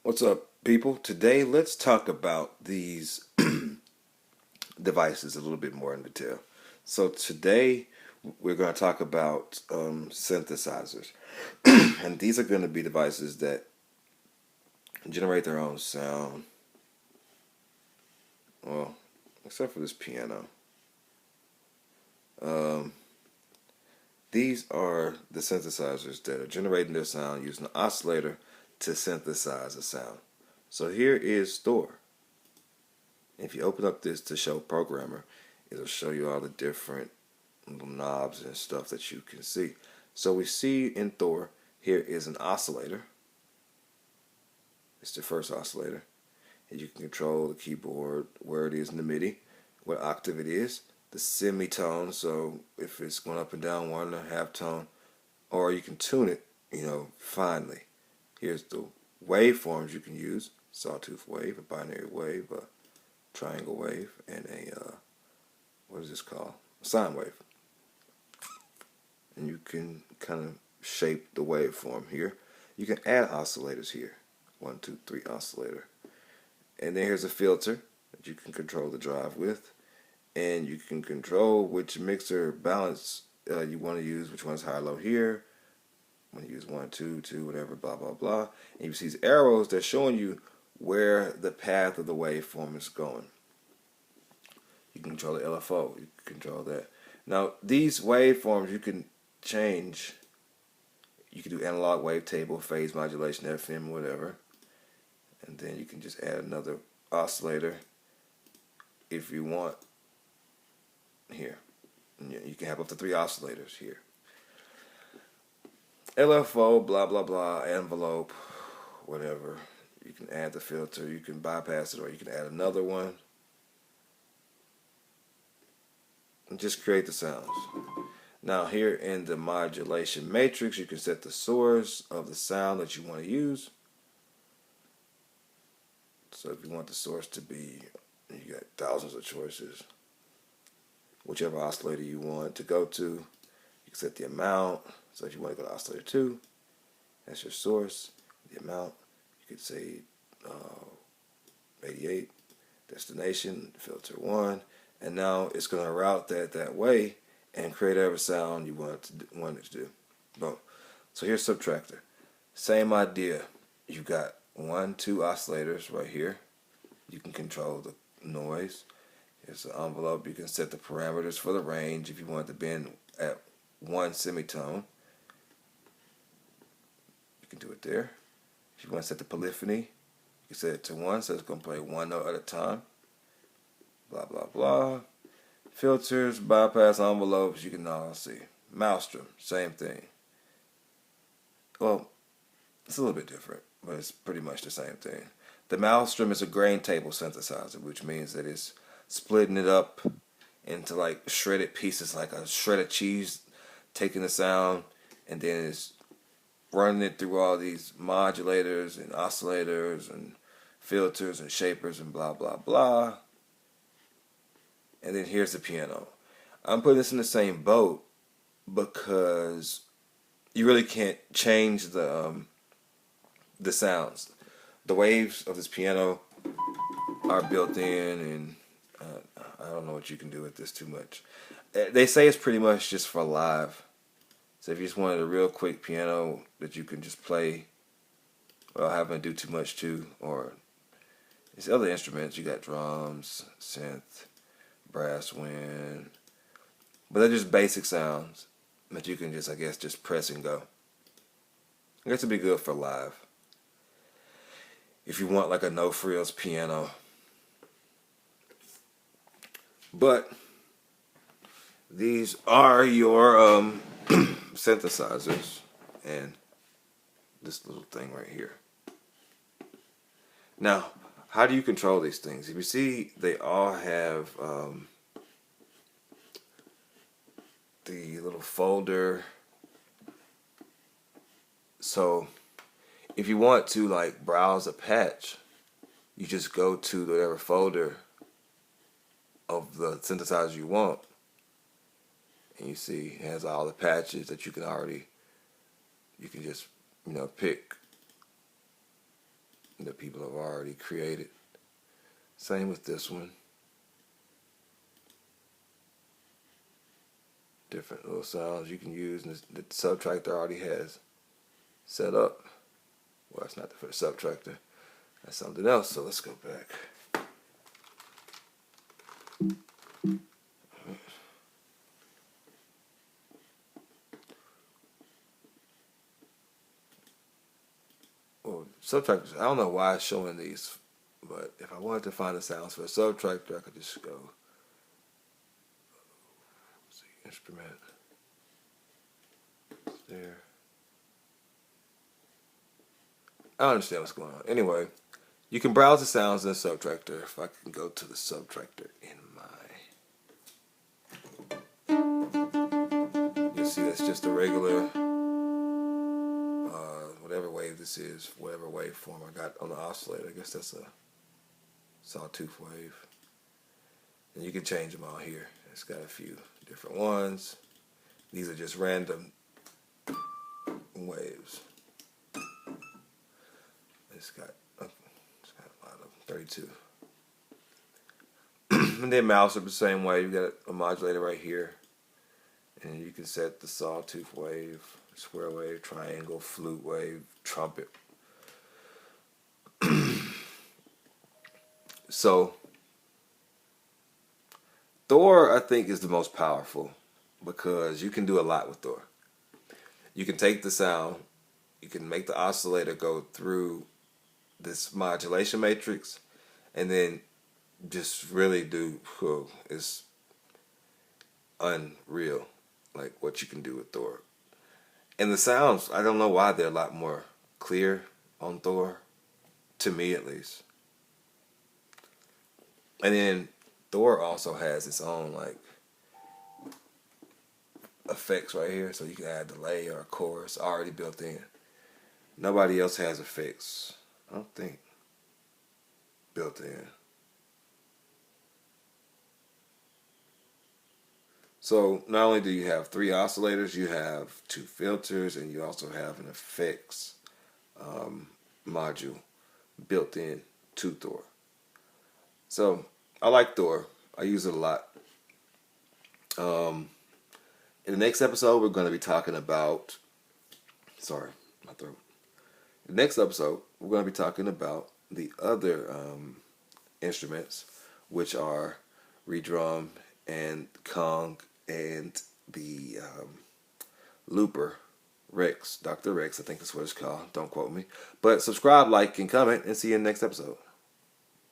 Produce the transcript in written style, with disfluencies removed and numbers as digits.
What's up, people? Today, let's talk about these devices a little bit more in detail. So, today, we're going to talk about synthesizers. And these are going to be devices that generate their own sound. Well, except for this piano. Um, these are the synthesizers that are generating their sound using an oscillator to synthesize a sound. So, here is Thor. If you open up this to show programmer, it'll show you all the different little knobs and stuff that you can see. So we see in Thor, here is an oscillator. It's the first oscillator. And you can control the keyboard, where it is in the MIDI, what octave it is, the semitone, so if it's going up and down 1.5 tone, or you can tune it, finely. Here's the waveforms you can use: sawtooth wave, a binary wave, a triangle wave, and a what is this called? A sine wave. And you can kind of shape the waveform here. You can add oscillators here. 1, 2, 3 oscillator. And then here's a filter that you can control the drive with. And you can control which mixer balance you want to use, which one's high or low here. Want to use 1, 2, 2, whatever, blah, blah, blah. And you see these arrows that's showing you where the path of the waveform is going. You can control the LFO. You can control that. Now, these waveforms you can change. You can do analog wavetable, phase modulation, FM, whatever. And then you can just add another oscillator if you want here. And you can have up to 3 oscillators here. LFO, blah, blah, blah, envelope, whatever. You can add the filter. You can bypass it, or you can add another one. And just create the sounds. Now here in the modulation matrix, you can set the source of the sound that you want to use. So if you want the source to be, you got thousands of choices. Whichever oscillator you want to go to, you can set the amount. So if you want to go to oscillator 2, that's your source. The amount, you could say 88, destination, filter 1. And now it's going to route that way and create whatever sound you want it to do. Boom. So here's subtractor. Same idea. You got 1, 2 oscillators right here. You can control the noise. Here's the envelope. You can set the parameters for the range if you want to bend at 1 semitone. You can do it there. If you want to set the polyphony, you can set it to 1, so it's going to play 1 note at a time. Blah, blah, blah. Filters, bypass envelopes, you can all see. Maelstrom, same thing. Well, it's a little bit different, but it's pretty much the same thing. The Maelstrom is a grain table synthesizer, which means that it's splitting it up into like shredded pieces, like a shredded cheese, taking the sound, and then it's running it through all these modulators and oscillators and filters and shapers and blah, blah, blah. And then here's the piano. I'm putting this in the same boat because you really can't change the sounds. The waves of this piano are built in, and I don't know what you can do with this too much. They say it's pretty much just for live. So if you just wanted a real quick piano that you can just play without having to do too much to, or these other instruments, you got drums, synth, brass, wind, but they're just basic sounds that you can just, I guess, just press and go. I guess it'd be good for live. If you want like a no frills piano. But these are your synthesizers and this little thing right here. Now, how do you control these things? If you see, they all have the little folder. So if you want to like browse a patch, you just go to whatever folder of the synthesizer you want, and you see it has all the patches that you can just pick that people have already created. Same with this one. Different little sounds you can use, and the subtractor already has set up. Well, it's not the first subtractor. That's something else. So let's go back. Well, subtractors, I don't know why it's showing these, but if I wanted to find the sounds for a subtractor, I could just go, let's see, instrument, it's there. I don't understand what's going on. Anyway, you can browse the sounds in the subtractor. If I can go to the subtractor in my, you'll see that's just a regular, whatever wave this is, whatever waveform I got on the oscillator. I guess that's a sawtooth wave. And you can change them all here. It's got a few different ones. These are just random waves. It's got a lot of them, 32. And then mouse it the same way. You got a modulator right here, and you can set the sawtooth wave, square wave, triangle, flute wave, trumpet. So Thor, I think, is the most powerful because you can do a lot with Thor. You can take the sound, you can make the oscillator go through this modulation matrix, and then just really do, it's unreal, like what you can do with Thor. And the sounds, I don't know why they're a lot more clear on Thor, to me at least. And then Thor also has its own like effects right here, so you can add delay or a chorus already built in. Nobody else has effects, I don't think, built in. So not only do you have 3 oscillators, you have 2 filters, and you also have an effects module built in to Thor. So I like Thor. I use it a lot. In the next episode, we're going to be talking about, sorry, my throat. The next episode, we're going to be talking about the other instruments, which are redrum and Kong and the looper, Rex, Dr. Rex, I think that's what it's called. Don't quote me. But subscribe, like, and comment, and see you in the next episode.